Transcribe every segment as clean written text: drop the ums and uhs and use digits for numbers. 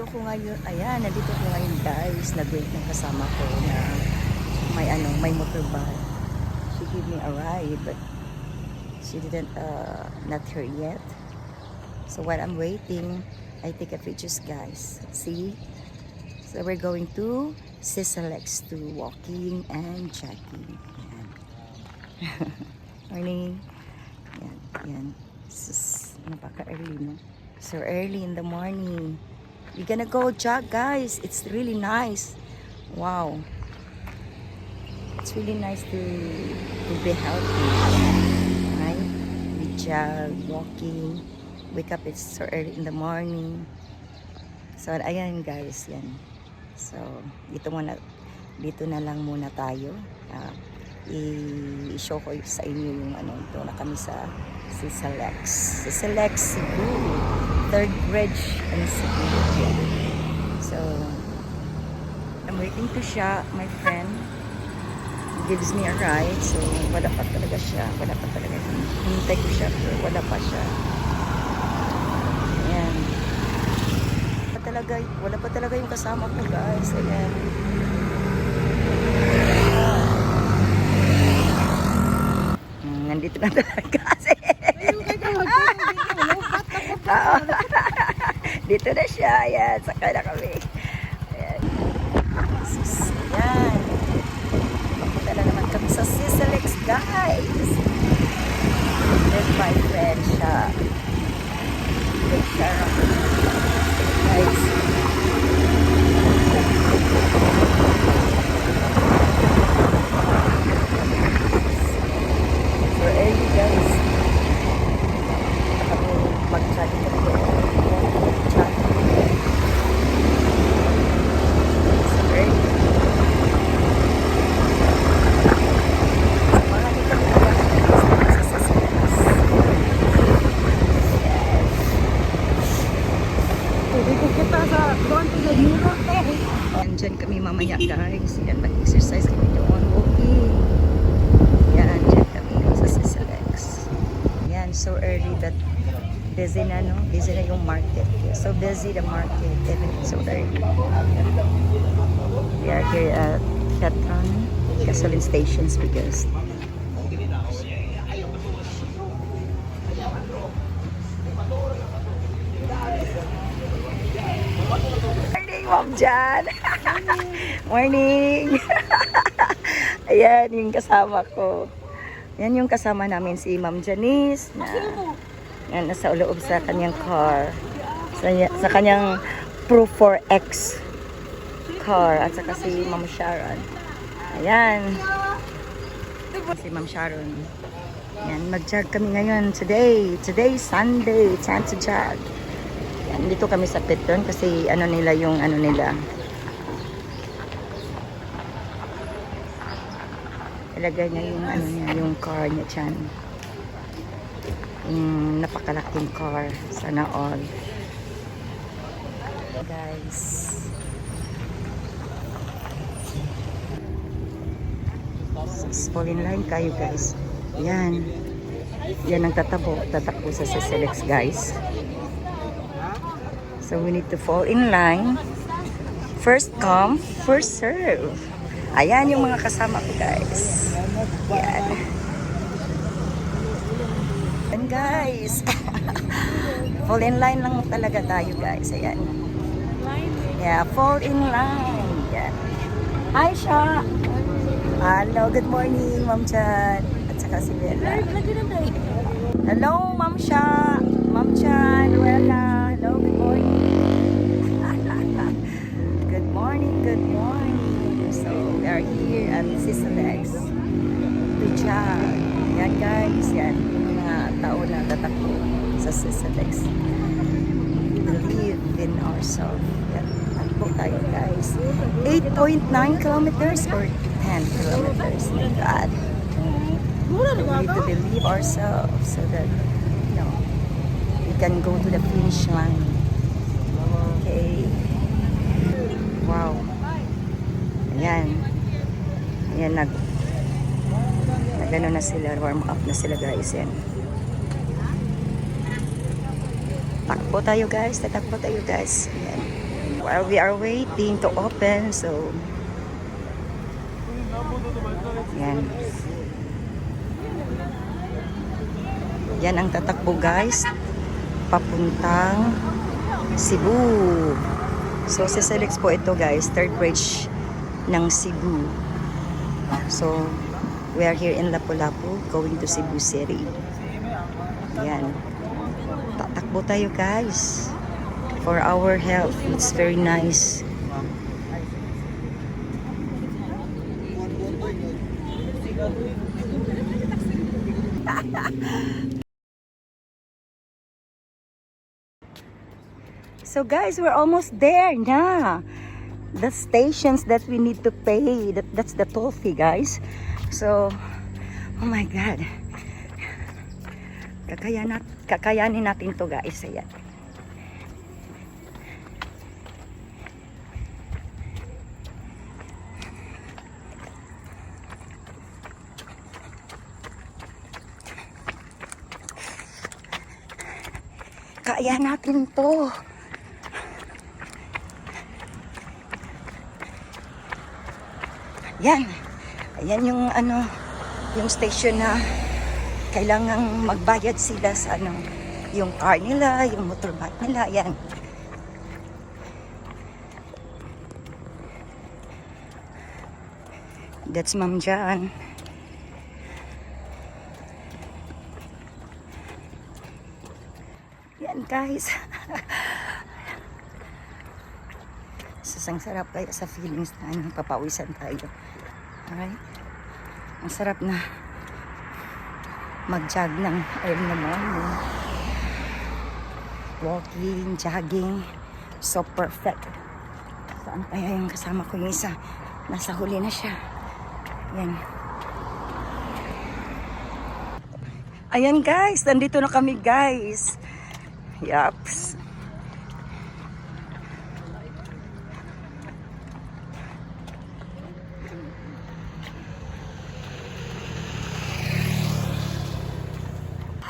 Ko ngayon, ayan, nandito ko ngayon guys, nag-wait ng kasama ko na may motorbike. She gave me a ride, but she didn't, not here yet. So while I'm waiting, I take a pictures guys. See? So we're going to Sisalex to walking and jogging. Ayan. Morning. Ayan, ayan. Napaka-early, no? So early in the morning. We're gonna go jog guys. It's really nice. Wow. It's really nice to be healthy. Right? We jog, walking. Wake up, it's so early in the morning. So ayan guys, yan. So dito na lang muna tayo. I-show ko sa inyo yung ito na kami sa Sisalex. Sisalex Cebu. Third bridge in Cebu. So I'm waiting to siya, my friend gives me a ride. So wala pa talaga siya. Hintay ko siya pero wala pa siya. Ayan. Wala pa talaga yung kasama ko guys. Ayan. Nandito na talaga kasi. Dito na siya. Ayan. Sakay na kami. Ayan. Ayan. Punta na naman kami sa Sisalex guys. There's my friend siya. With Sarah. Guys. So early guys. Kami mag-chat dito. Chat. So early. Samahan niyo kami sa Sisalex. Yes. Dito kita sa doon to the Euro Andyan kami mamaya guys. Yan, mag-exercise kami doon. Walking. Yan, dyan kami sa Sisalex. Yan, so early that busy na, no? Busy na yung market. So busy the market. Even it's so early. We are here at Ketron gasoline stations because morning, Ma'am Jan. Morning. Ayan, yung kasama ko. Yan yung kasama namin si Ma'am Janice na yan, nasa loob sa kanyang car. Sa kanyang Pro 4X car. At saka si Ma'am Sharon. Ayan. Si Ma'am Sharon. Yan, mag-jog kami ngayon. Today Sunday. Time to jog. Yan, dito kami sa Petron kasi nila yung nila. Ilagay niya yung yung car niya dyan. Yung napakalaking car. Sana all. Guys. Fall in line kayo guys. Yan. Yan ang tatakbo sa Sisalex guys. So we need to fall in line. First come, first serve. Ayan yung mga kasama ko guys. Yan. And guys. Fall in line lang talaga tayo guys. Ayan. Yeah, fall in line. Yan. Hi Sha. Hello, good morning Ma'am Chan. At saka si Bella. Hello Ma'am Sha. Ma'am Chan, Bella. Hello, good morning. Good morning. So we are here at Sisalex to jog. Yan guys, yan yung mga tao na tatakbo sa Sisalex. Believe in ourselves. Yan, takbo tayo guys. 8.9 kilometers or 10 kilometers. My God. We need to believe ourselves so that we can go to the finish line. Okay. Wow. Ayan. Ayan, nag-ano na sila, warm up na sila guys. Yan. Tatakbo tayo guys. Ayan. while we are waiting to open, so yan. Yan ang tatakbo guys, papuntang Cebu. So sa Selex po ito guys, third bridge ng Cebu. So we are here in Lapu-Lapu going to Cebu City. Yan. Tatakbo tayo guys for our health. It's very nice. So guys, we're almost there na. The stations that we need to pay, that's the toll fee guys. So, oh my God. Kakayanin natin to guys. Ayan. Kaya natin to. Yan. Ayan yung ano, yung station na kailangang magbayad sila sa ano, yung car nila, yung motorbike nila. Yan. That's Ma'am Jan. Yan guys. Sasang sarap kaya sa feelings na ano, papawisan tayo. Alright? Ang sarap na mag-jog ng early na morning. Walking, jogging. So perfect. Saan kaya yung kasama ko yung isa? Nasa huli na siya. Yan. Ayan guys, nandito na kami guys. Yaps.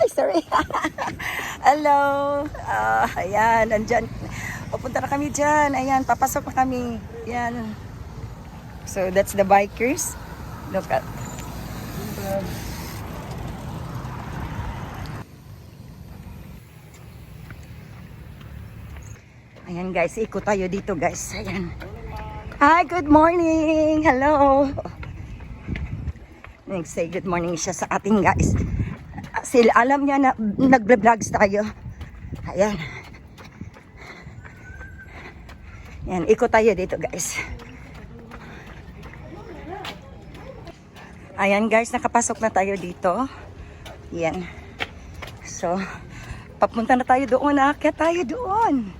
Ay, sorry. Hello. Ayan, andyan. Pupunta na kami dyan. Ayan, papasok na kami. Ayan. So, that's the bikers. Look at. Ayan guys, ikot tayo dito guys. Ayan. Hi, good morning. Hello. Nag-say good morning siya sa ating guys. Sila alam niya na nagbe-vlogs tayo. Ayan. Ayan, ikot tayo dito guys. Ayan guys, nakapasok na tayo dito. Ayan. So, papunta na tayo doon. Aakyat tayo doon.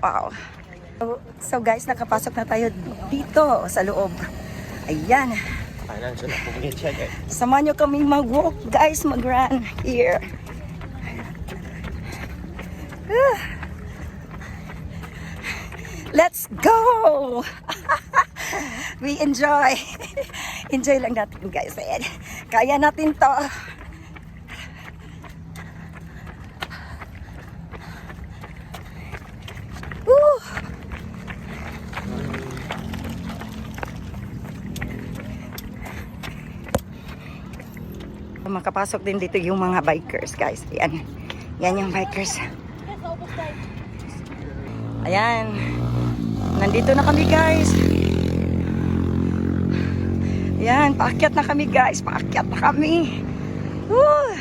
Wow. So guys, nakapasok na tayo dito sa loob. Ayan. Samahan nyo kami mag-walk guys, mag-run here. Let's go! We enjoy. Enjoy lang natin guys. Ayan. Kaya natin to. Woo! Makapasok din dito yung mga bikers guys. Ayan. Yan yung bikers. Ayan. Nandito na kami guys. Ayan. Paakyat na kami guys. Paakyat na kami. Woo!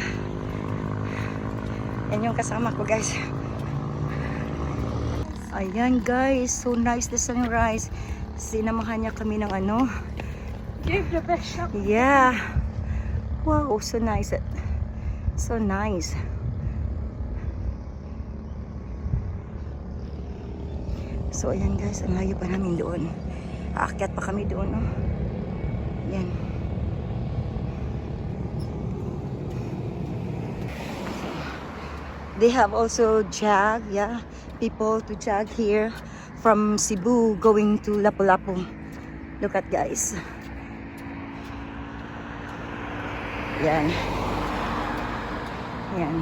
Yan yung kasama ko guys. Ayan guys. So nice the sunrise. Sinamahan niya kami ng ano. Give the best shot. Yeah. Wow, so nice. So nice. So ayan guys, ang layo pa namin doon. Aakyat pa kami doon, no? Yan. They have also jog, yeah. People to jog here from Cebu going to Lapu-Lapu. Look at guys. Yan. Yan.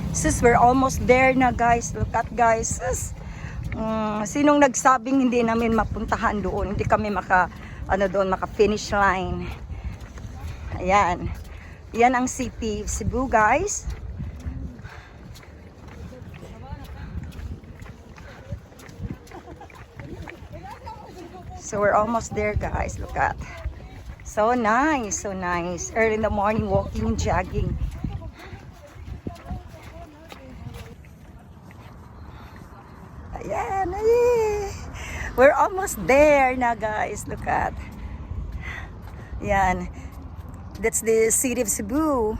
Sis, we're almost there na guys. Look at guys. Sis, sinong nagsabing hindi namin mapuntahan doon? Hindi kami maka finish line. Ayan. Yan ang city of Cebu guys. So we're almost there guys. Look at. So nice, so nice. Early in the morning walking, jogging. Ayan, ay. We're almost there na guys. Look at. Yan. That's the city of Cebu.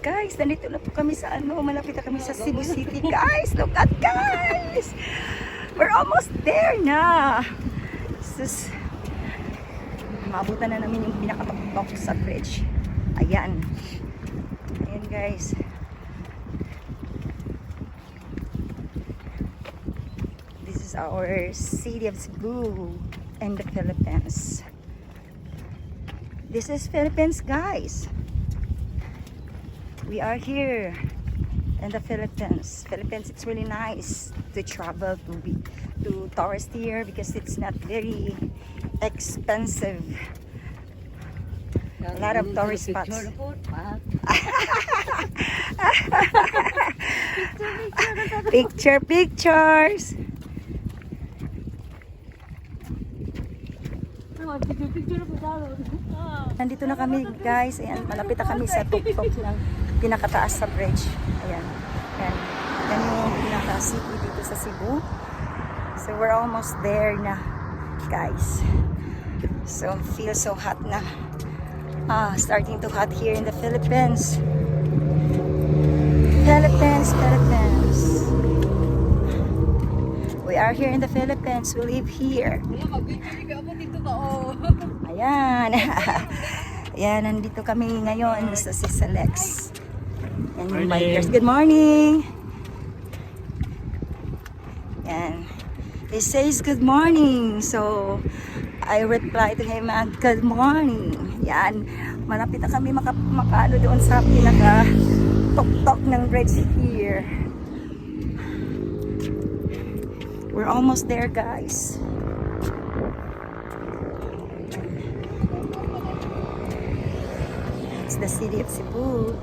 Guys, nandito na po kami sa malapit na kami sa Cebu City. Guys, look at guys. We're almost there na. Sus, maabutan na namin yung pinakatok sa bridge. Ayan. Ayan guys. This is our city of Cebu in the Philippines. This is Philippines guys. We are here in the Philippines. Philippines, it's really nice to travel to tourist here because it's not very expensive. A lot of tourist spots. Pictures. Nandito na kami guys. Ayan, malapit na kami sa tuktok ng pinakataas sa bridge. Ayan. Ayan. Yan yung pinaka-city dito sa Cebu. So we're almost there na guys. So feel so hot na. Starting to hot here in the Philippines. Philippines. We are here in the Philippines. We live here. Ayan. Ayan, nandito kami ngayon sa Sisalex. Yan yung bikers. Good morning. Yan. He says good morning. So, I reply to him at good morning. Yan. Malapit na kami makaano doon sa pinaka-tok-tok ng bridge here. We're almost there, guys. It's the city of Cebu.